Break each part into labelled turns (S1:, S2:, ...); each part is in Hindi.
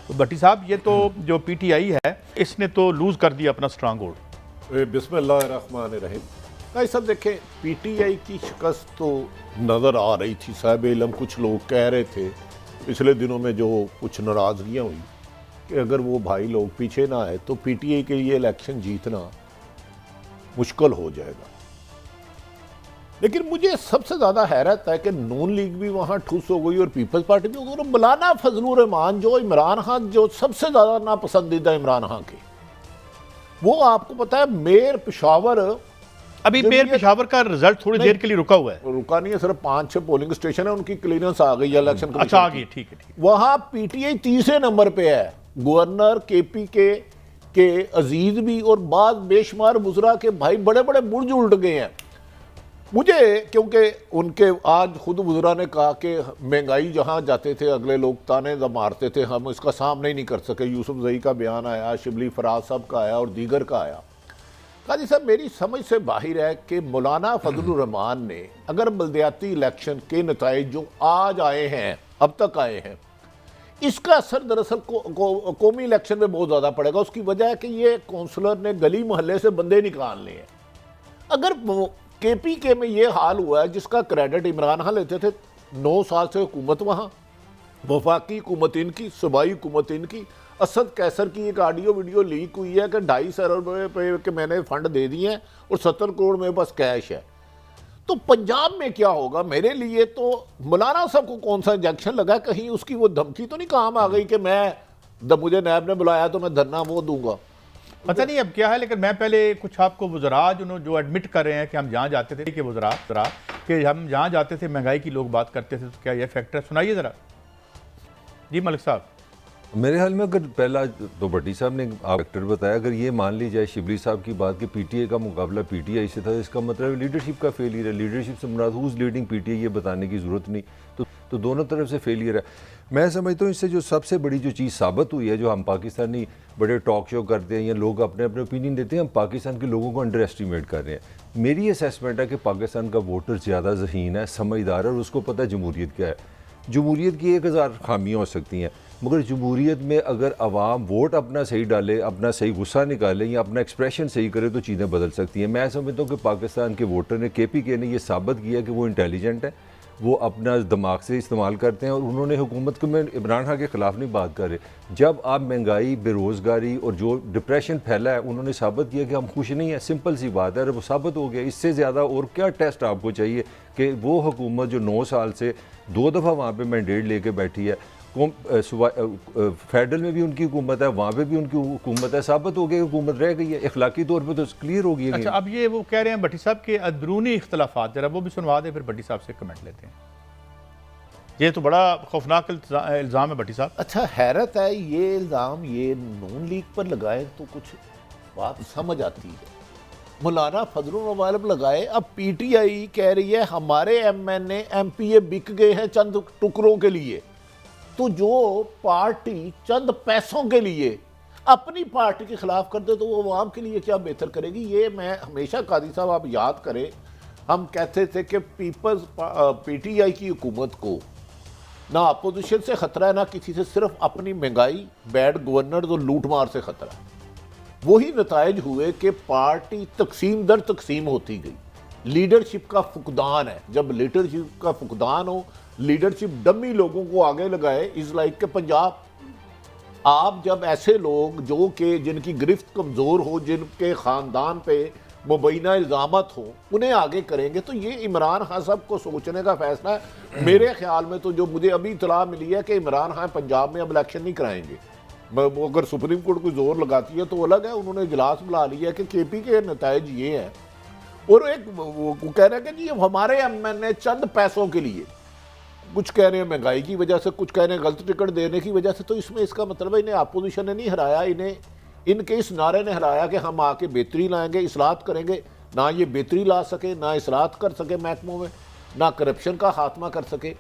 S1: तो भट्टी साहब ये तो जो पीटीआई है इसने तो लूज कर दिया अपना स्ट्रांग होल्ड।
S2: बिस्मिल्लाहिर्रहमानिर्रहीम। भाई साहब देखें, पीटीआई की शिकस्त तो नज़र आ रही थी। साहिब इल्म कुछ लोग कह रहे थे पिछले दिनों में जो कुछ नाराज़गियाँ हुई कि अगर वो भाई लोग पीछे ना आए तो पीटीआई के लिए इलेक्शन जीतना मुश्किल हो जाएगा। लेकिन मुझे सबसे ज़्यादा हैरत है कि नून लीग भी वहाँ ठुस हो गई और पीपल्स पार्टी भी हो गई। और मौलाना फजलुर रहमान जो इमरान खान जो सबसे ज़्यादा नापसंदीदा इमरान खान के, वो आपको पता है मेयर पेशावर,
S1: अभी मेयर पेशावर का रिजल्ट थोड़ी देर के लिए रुका हुआ है।
S2: रुका नहीं है, सिर्फ 5-6 पोलिंग स्टेशन है, उनकी क्लियरेंस आ गई है इलेक्शन कमीशन।
S1: अच्छा आ गई, ठीक है ठीक है।
S2: वहाँ पीटीआई तीसरे नंबर पे है। गवर्नर केपी के अजीज भी और बाद बेशुमार मुजरा के भाई बड़े बड़े बुर्ज उल्ट गए हैं। मुझे क्योंकि उनके आज खुद वज़रा ने कहा कि महंगाई जहाँ जाते थे अगले लोग ताने मारते थे, हम इसका सामना ही नहीं कर सके। यूसुफ जई का बयान आया, शिबली फराज साहब का आया और दीगर का आया। काजी साहब मेरी समझ से बाहर है कि मौलाना फजलुर रहमान ने अगर बल्दियाती इलेक्शन के नताइज जो आज आए हैं, अब तक आए हैं, इसका असर दरअसल कौमी इलेक्शन में बहुत ज़्यादा पड़ेगा। उसकी वजह है कि ये कौंसलर ने गली मोहल्ले से बंदे निकालने हैं। अगर केपीके में ये हाल हुआ है जिसका क्रेडिट इमरान खान लेते थे, 9 साल से हुकूमत वहाँ, वफाकी हुकूमत इनकी, सूबाई हुकूमत इनकी। असद कैसर की एक ऑडियो वीडियो लीक हुई है कि 2.5 अरब रुपये के मैंने फंड दे दिए हैं और 70 करोड़ मेरे पास कैश है। तो पंजाब में क्या होगा? मेरे लिए तो मौलाना साहब को कौन सा इंजेक्शन लगा, कहीं उसकी वो धमकी तो नहीं काम आ गई कि मुझे नैब ने बुलाया तो मैं धरना वो दूंगा।
S1: पता नहीं अब क्या है, लेकिन मैं पहले कुछ आपको वज़रा जो एडमिट कर रहे हैं कि हम जहाँ जाते थे कि वज़रा कि हम जहाँ जाते थे महंगाई की लोग बात करते थे, तो क्या ये फैक्टर सुनाइए ज़रा। जी मलिक साहब।
S3: मेरे ख्याल में अगर पहला तो भट्टी साहब ने फैक्टर बताया, अगर ये मान ली जाए शिबली साहब की बात कि पीटीआई का मुकाबला पीटीआई से था, इसका मतलब लीडरशिप का फेलियर है। लीडरशिप से मुराद हुज लीडिंग पीटीआई, ये बताने की ज़रूरत नहीं। तो दोनों तरफ से फेलियर है। मैं समझता हूँ इससे जो सबसे बड़ी जो चीज़ साबित हुई है, जो हम पाकिस्तानी बड़े टॉक शो करते हैं या लोग अपने अपने ओपिनियन देते हैं, हम पाकिस्तान के लोगों को अंडर एस्टिमेट कर रहे हैं। मेरी असेसमेंट है कि पाकिस्तान का वोटर ज़्यादा ज़हीन है, समझदार है और उसको पता है जमहूरियत क्या है। जमहूरियत की 1000 खामियाँ हो सकती हैं, मगर जमहूरियत में अगर अवाम वोट अपना सही डाले, अपना सही गुस्सा निकाले या अपना एक्सप्रेशन सही करे तो चीज़ें बदल सकती हैं। मैं समझता हूँ कि पाकिस्तान के वोटर ने, केपीके ने, ये साबित किया कि वो इंटेलिजेंट है, वो अपना दिमाग से इस्तेमाल करते हैं। और उन्होंने हुकूमत को, मैं इमरान खान के ख़िलाफ़ नहीं बात कर रहे, जब आप महंगाई, बेरोज़गारी और जो डिप्रेशन फैला है, उन्होंने साबित किया कि हम खुश नहीं हैं। सिंपल सी बात है, वो साबित हो गया। इससे ज़्यादा और क्या टेस्ट आपको चाहिए कि वो हुकूमत जो 9 साल से 2 दफ़ा वहाँ पर मैंडेट लेके बैठी है, फेडरल में भी उनकी हुकूमत है, वहाँ पे भी उनकी हुकूमत है, साबित हो गया हुकूमत रह गई है, इखलाकी तौर पे तो क्लियर हो गई है।
S1: अच्छा, अब ये वो कह रहे हैं भट्टी साहब के अंदरूनी इख्तलाफात, जरा वो भी सुनवा दे, फिर भट्टी साहब से कमेंट लेते हैं। ये तो बड़ा खौफनाक इल्ज़ाम है भट्टी साहब।
S2: अच्छा, हैरत है ये इल्ज़ाम ये नून लीग पर लगाए तो कुछ बात समझ आती है। मौलाना फजलुर रहमान लगाए, अब पीटीआई कह रही है हमारे एमएनए एमपीए बिक गए हैं चंद टुकड़ों के लिए। तो जो पार्टी चंद पैसों के लिए अपनी पार्टी के खिलाफ कर दे तो वो अवाम के लिए क्या बेहतर करेगी? ये मैं हमेशा, कादी साहब आप याद करें, हम कहते थे कि पीटीआई की हुकूमत को ना अपोजिशन से खतरा है ना किसी से, सिर्फ अपनी महंगाई, बैड गवर्नर और लूट मार से खतरा है। वही नताइज हुए कि पार्टी तकसीम दर तकसीम होती गई। लीडरशिप का फुकदान है। जब लीडरशिप का फुकदान हो, लीडरशिप डमी लोगों को आगे लगाए, इज लाइक के पंजाब। आप जब ऐसे लोग जो कि जिनकी गिरफ्त कमज़ोर हो, जिनके ख़ानदान पे मुबैना इल्ज़ामत हो, उन्हें आगे करेंगे, तो ये इमरान खान साहब को सोचने का फैसला है। मेरे ख्याल में तो जो मुझे अभी इतला मिली है कि इमरान खान पंजाब में अब इलेक्शन नहीं कराएंगे। अगर सुप्रीम कोर्ट कोई जोर लगाती है तो अलग है, उन्होंने इजलास बुला लिया कि केपी के नताइज ये हैं। और एक वो कह रहे हैं कि जी हमारे एमएनए चंद पैसों के लिए, कुछ कह रहे हैं महंगाई की वजह से, कुछ कह रहे हैं गलत टिकट देने की वजह से। तो इसमें इसका मतलब है इन्हें अपोजिशन ने नहीं हराया, इन्हें इनके इस नारे ने हराया कि हम आके बेहतरी लाएंगे, इस्लाहत करेंगे। ना ये बेहतरी ला सके, ना इस्लाहत कर सके महकमों में, ना करप्शन का खात्मा कर सके।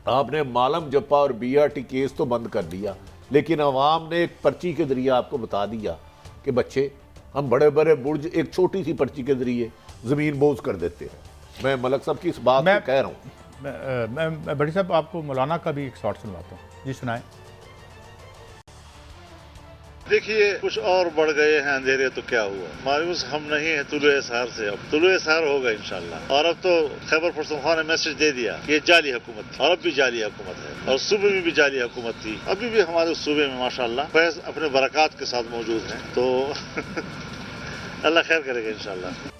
S2: आपने मालम जप्पा और बीआरटी केस तो बंद कर दिया, लेकिन अवाम ने एक पर्ची के जरिए आपको बता दिया कि बच्चे हम बड़े बड़े बुर्ज एक छोटी सी पर्ची के जरिए ज़मीन बोझ कर देते हैं। मैं मलक साहब की इस बात को कह रहा हूँ।
S1: मैं भट्टी साहब आपको मौलाना का भी एक शॉट सुनवाता हूँ। जी सुनाएं।
S4: देखिए कुछ और बढ़ गए हैं अंधेरे तो क्या हुआ, मायूस हम नहीं है तुलुए सहार से, अब तुलुए सहार होगा इंशाल्लाह। और अब तो खैबर पख्तूनख्वा ने मैसेज दे दिया कि ये जाली हुकूमत थी और अब भी जाली हुकूमत है, और सूबे में भी जाली हुकूमत थी, अभी भी हमारे सूबे में माशाल्लाह फैज अपने बरकत के साथ मौजूद हैं, तो अल्लाह खैर करेगा इंशाल्लाह।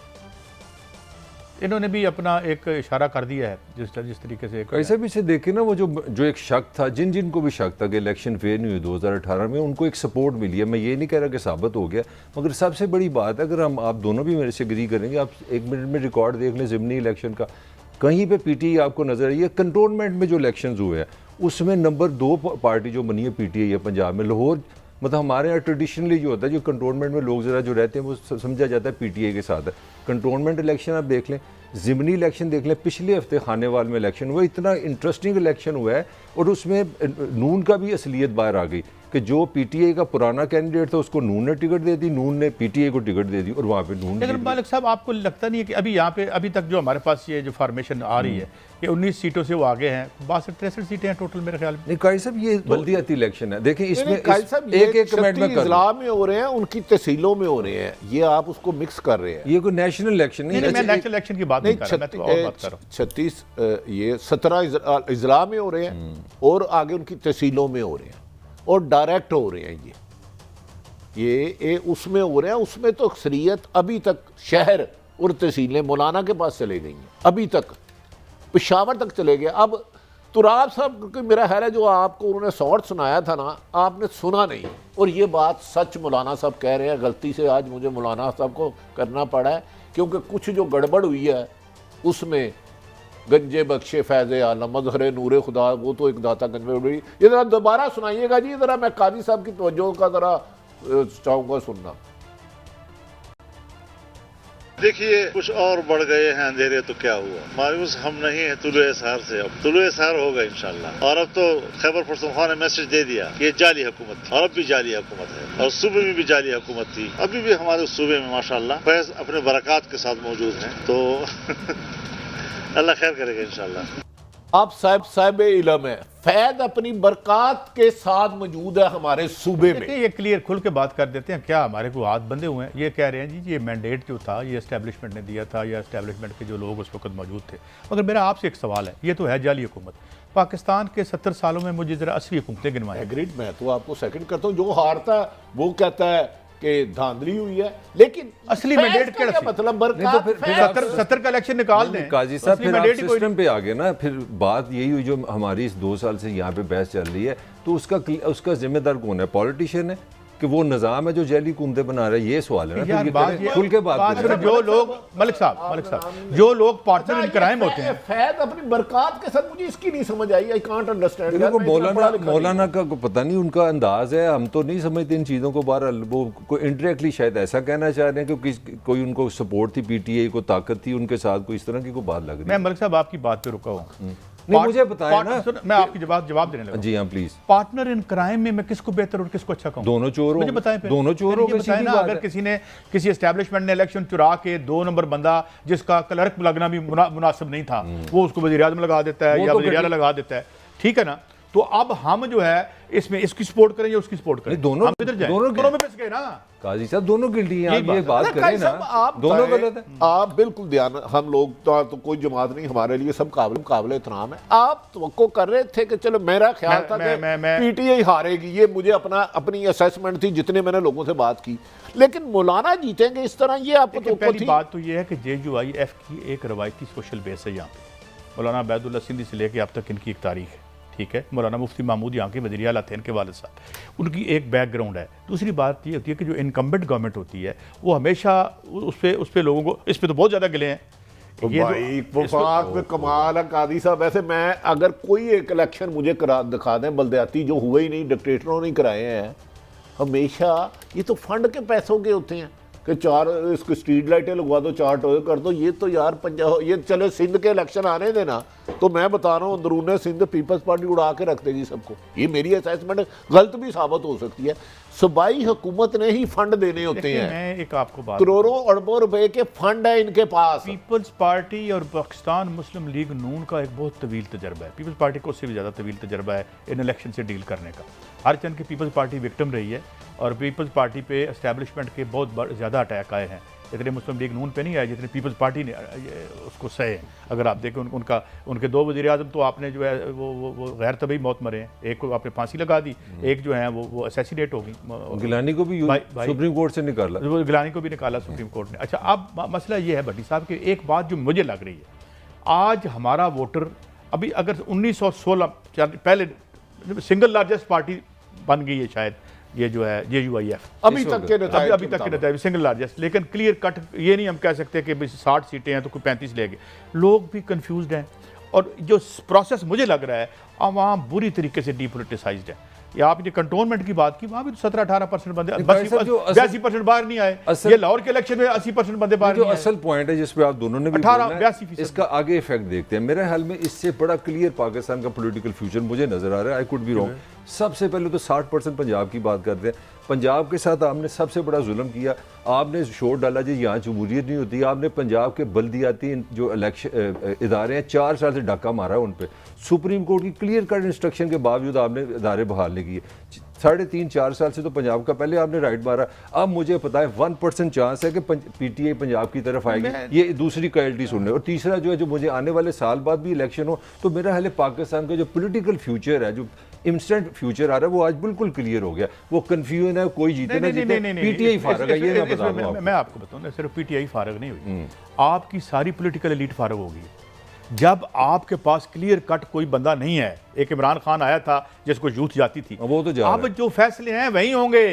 S1: इन्होंने भी अपना एक इशारा कर दिया है जिस तरीके से
S3: कैसे भी से देखे ना, वो जो एक शक था, जिनको भी शक था कि इलेक्शन फेयर नहीं हुई 2018 में, उनको एक सपोर्ट मिली है। मैं ये नहीं कह रहा कि साबित हो गया, मगर सबसे बड़ी बात है, अगर आप दोनों भी मेरे से एग्री करेंगे, आप 1 मिनट में रिकॉर्ड देख लें ज़िमनी इलेक्शन का, कहीं पे पीटीआई आपको नजर आई है। कंटोनमेंट में जो इलेक्शन हुए हैं उसमें नंबर 2 पार्टी जो बनी है पीटीआई है पंजाब में। लाहौर मतलब हमारे यहाँ ट्रेडिशनली जो होता है, जो कंटोनमेंट में लोग ज़रा जो रहते हैं वो समझा जाता है पीटीआई के साथ है। कंटोनमेंट इलेक्शन आप देख लें, ज़िमनी इलेक्शन देख लें, पिछले हफ्ते खानेवाल में इलेक्शन हुआ, इतना इंटरेस्टिंग इलेक्शन हुआ है, और उसमें नून का भी असलियत बाहर आ गई कि जो पीटीआई का पुराना कैंडिडेट था उसको नून ने टिकट दे दी, नून ने पीटीआई को टिकट दे दी, और वहाँ पे नून।
S1: लेकिन मालिक साहब आपको लगता नहीं है कि अभी यहाँ पे अभी तक जो हमारे पास ये जो फॉर्मेशन आ रही है कि 19 सीटों से वो आगे हैं, 62-63 सीटें हैं टोटल मेरे ख्याल में।
S3: नहीं काई साहब, ये बल्दियाती इलेक्शन है, देखिए इसमें एक कमेंट में
S2: इजला में हो रहे हैं, उनकी तहसीलों में हो रहे हैं, ये आप उसको मिक्स कर रहे हैं।
S3: ये कोई नेशनल इलेक्शन नहीं है।
S1: मैं नेशनल इलेक्शन की बात नहीं कर रहा, मैं तो और बात कर रहा हूँ।
S2: 36 ये 17 इजला में हो रहे हैं, और आगे उनकी तहसीलों में हो रहे हैं, और डायरेक्ट हो रहे हैं। ये उसमें हो रहे हैं, उसमें तो अक्सरियत अभी तक शहर और तहसीलें मौलाना के पास चले गई हैं, अभी तक पेशावर तक चले गए। अब तुराब साहब, क्योंकि मेरा ख्याल है जो आपको उन्होंने शॉर्ट सुनाया था ना, आपने सुना नहीं, और ये बात सच मौलाना साहब कह रहे हैं। गलती से आज मुझे मौलाना साहब को करना पड़ा है, क्योंकि कुछ जो गड़बड़ हुई है उसमें गंजे बख्शे फैज़ आलम मज़हर नूर खुदा, वो तो एक दाता गंज में उड़ी। ये ज़रा दोबारा सुनाइएगा जी, ज़रा मैं काजी साहब की तवज्जो का ज़रा चाहूँगा सुनना।
S4: देखिए कुछ और बढ़ गए हैं अंधेरे तो क्या हुआ, मायूस हम नहीं है तुलुए सहार से, अब तुलुए सहार होगा इंशाल्लाह। और अब तो खैबर पख्तूनख्वा ने मैसेज दे दिया कि ये जाली हुकूमत थी और अब भी जाली हुकूमत है, और सूबे में भी जाली हुकूमत थी, अभी भी हमारे सूबे में माशाल्लाह फैज अपने बरकत के साथ मौजूद हैं, तो अल्लाह खैर करेगा इंशाल्लाह।
S2: आप साहिब इल्म है, फैद अपनी बरकत के साथ मौजूद है हमारे सूबे में।
S1: ये क्लियर खुल के बात कर देते हैं, क्या हमारे को हाथ बंधे हुए हैं? ये कह रहे हैं जी ये मैंडेट जो था ये एस्टेब्लिशमेंट ने दिया था, या एस्टेब्लिशमेंट के जो लोग उस वक्त मौजूद थे। मगर मेरा आपसे एक सवाल है, ये तो है जाली हुकूमत। पाकिस्तान के 70 सालों में मुझे जरा असली हुकूमतें गिनवाएं।
S2: एग्रीड, मैं तो आपको सेकंड करता हूँ। जो हारता है वो कहता है कि धांधली हुई है, लेकिन
S1: असली मैंडेट क्या
S2: मतलब
S3: नहीं तो फिर
S1: 70 का इलेक्शन निकाल दें।
S3: काजी साहब
S1: असली
S3: फिर आप
S1: मैंडेट ही कोई
S3: सिस्टम पे आ गए ना, फिर बात यही हुई जो हमारी इस 2 साल से यहाँ पे बहस चल रही है, तो उसका जिम्मेदार कौन है? पॉलिटिशियन है कि वो निज़ाम है जो जैली हुकूमतें बना रहा है? ये सवाल है ना, खुल के बात करें।
S1: जो लोग मलिक साहब जो लोग पार्टनर इन क्राइम होते हैं,
S2: फैद अपनी बरकत के साथ, मुझे इसकी नहीं समझ आई। I can't understand.
S3: देखो मौलाना का पता नहीं, उनका अंदाज है, हम तो नहीं समझते इन चीज़ों को। बाहर वो कोई इंडायरेक्टली शायद ऐसा कहना चाह रहे हैं कि कोई उनको सपोर्ट थी, पीटीआई को ताकत थी उनके साथ, कोई इस तरह की कोई बात लग रही है।
S1: मैं मलिक साहब आपकी बात पे रुका हूँ।
S3: नहीं मुझे बताया ना,
S1: मैं आपकी जवाब देने लगा।
S3: जी हाँ प्लीज।
S1: पार्टनर इन क्राइम में मैं किसको बेहतर और किसको अच्छा कहूं?
S3: दोनों चोर
S1: मुझे बताएं फिर।
S3: दोनों चोर हो गए ना।
S1: अगर किसी एस्टेब्लिशमेंट ने इलेक्शन चुरा के 2 नंबर बंदा जिसका क्लर्क लगना भी मुनासिब नहीं था, वो उसको वज़ीर आज़म लगा देता है या वज़ीर आला लगा देता है, ठीक है ना? तो अब हम जो है इसमें इसकी सपोर्ट करें या उसकी सपोर्ट करें?
S3: दोनों
S1: हम इधर जाएं, दोनों में फंस गए ना।
S3: काजी साहब दोनों गिल्टी हैं, आप ये बात करें ना,
S2: आप
S3: दोनों गलत है।
S2: आप बिल्कुल ध्यान, हम लोग तो कोई जमात नहीं, हमारे लिए सब काबिल एहतराम है। आप तवक्को कर रहे थे कि चलो, मेरा ख्याल था कि पीटीआई हारेगी, ये मुझे अपनी असेसमेंट थी जितने मैंने लोगों से बात की, लेकिन मौलाना जीतेंगे इस तरह, ये आपको तो
S1: पहली बात तो ये है कि JUIF की एक रवायती सोशल बेस है यहाँ पे। मौलाना अबैदुल्ला सिंधी से लेके अब तक इनकी एक तारीख है, ठीक है। मौलाना मुफ्ती महमूद यहाँ के वज़ीर आला थे, इनके वालिद साहब, उनकी एक बैकग्राउंड है। दूसरी बात ये होती है कि जो इनकम्बेंट गवर्नमेंट होती है वो हमेशा उस पर लोगों को, इस पर तो बहुत ज़्यादा गिले हैं।
S2: तो भाई वफाक में कमाल है कादी साहब। वैसे मैं अगर कोई एक इलेक्शन मुझे दिखा दें बल्दियाती जो हुए ही नहीं, डिक्टेटरों ने कराए हैं, हमेशा ये तो फंड के पैसों के होते हैं कि 4 इसको स्ट्रीट लाइटें लगवा दो, 4 टोए कर दो। ये तो यार पंजाब, ये चले सिंध के इलेक्शन आने देना, तो मैं बता रहा हूँ अंदरूने सिंध पीपल्स पार्टी उड़ा के रख देगी सबको। ये मेरी असेसमेंट गलत भी साबित हो सकती है। सूबाई हुकूमत ने ही फंड देने होते हैं।
S1: मैं एक आपको बात,
S2: करोड़ों अरबों रुपए के फंड है इनके पास।
S1: पीपल्स पार्टी और पाकिस्तान मुस्लिम लीग नून का एक बहुत तवील तजर्बा है। पीपल्स पार्टी को उससे भी ज़्यादा तवील तजर्बा है इन इलेक्शन से डील करने का। हर चंद की पीपल्स पार्टी विक्टिम रही है और पीपल्स पार्टी पे एस्टैब्लिशमेंट के बहुत ज़्यादा अटैक आए हैं। इतने मुस्लिम लीग नून पे नहीं आए जितने पीपल्स पार्टी ने उसको सहे हैं। अगर आप देखें उनके 2 वज़ीर आज़म तो आपने जो है वो गैर तबी मौत मरे हैं। एक को आपने फांसी लगा दी, एक जो है वो असैसिनेट हो गई।
S3: गिलानी को भी सुप्रीम कोर्ट से निकाला,
S1: गिलानी को भी निकाला सुप्रीम कोर्ट ने। अच्छा, अब मसला ये है भट्टी साहब कि एक बात जो मुझे लग रही है, आज हमारा वोटर अभी अगर 1916 पहले सिंगल लार्जेस्ट पार्टी बन गई है शायद, ये जो है JUIF
S2: अभी तक के नतीजे
S1: अभी तक के नतीजे सिंगल लार्जेस्ट, लेकिन क्लियर कट ये नहीं हम कह सकते कि 60 सीटें हैं तो कोई 35 ले गए। लोग भी कंफ्यूज्ड हैं और जो प्रोसेस मुझे लग रहा है आवाम बुरी तरीके से डीपोलिटिसाइज्ड है। या आपने कंटोनमेंट की बात की, वहाँ भी तो 17-18% बंदे, 82% बाहर नहीं आए। ये लाहौर के इलेक्शन में 80% बंदे बाहर नहीं आए।
S3: असल पॉइंट है जिस पे आप दोनों ने भी
S1: 82%।
S3: इसका आगे इफेक्ट देखते हैं। मेरे ख्याल में इससे बड़ा क्लियर पाकिस्तान का पॉलिटिकल फ्यूचर मुझे नजर आ रहा है। I could be wrong. सबसे पहले तो 60% पंजाब की बात करते हैं। पंजाब के साथ आपने सबसे बड़ा जुल्म किया। आपने शोर डाला जी यहाँ जमहूरियत नहीं होती। आपने पंजाब के बल्दियाती जो इलेक्शन इदारे हैं 4 साल से डाका मारा है उन पर। सुप्रीम कोर्ट की क्लियर कट इंस्ट्रक्शन के बावजूद आपने इदारे बहाल नहीं किए। 3.5-4 साल से तो पंजाब का पहले आपने राइट मारा। अब मुझे पता है 1% चांस है कि PTI पंजाब की तरफ आएगी। ये दूसरी क्वालिटी सुनने। और तीसरा जो है, जो मुझे आने वाले साल बाद भी इलेक्शन हो तो मेरा हाल पाकिस्तान का जो पॉलिटिकल फ्यूचर है, जो इंस्टेंट फ्यूचर आ रहा है, वो आज बिल्कुल क्लियर हो गया। वो कंफ्यूजन है, कोई जीते ना जीते, PTI फारग है। ये
S1: मैं आपको बताऊं, सिर्फ PTI फारग नहीं हुई, आपकी सारी पॉलिटिकल एलीट फारग होगी। जब आपके पास क्लियर कट कोई बंदा नहीं है, एक इमरान खान आया था जिसको यूथ जाती थी,
S3: वो तो
S1: अब जो फैसले हैं वही होंगे,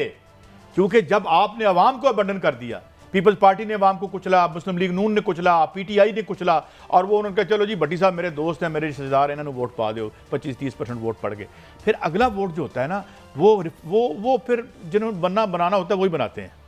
S1: क्योंकि जब आपने अवाम को अबंडन कर दिया, पीपल्स पार्टी ने अवाम को कुचला, मुस्लिम लीग नून ने कुचला, PTI ने कुचला, और वो उन्होंने कहा चलो जी भट्टी साहब मेरे दोस्त हैं, मेरे रिश्तेदार हैं, इन्होंने वोट पा दो, 25-30% वोट पड़ गए। फिर अगला वोट जो होता है ना, वो फिर जिन्होंने बनाना होता है वही बनाते हैं।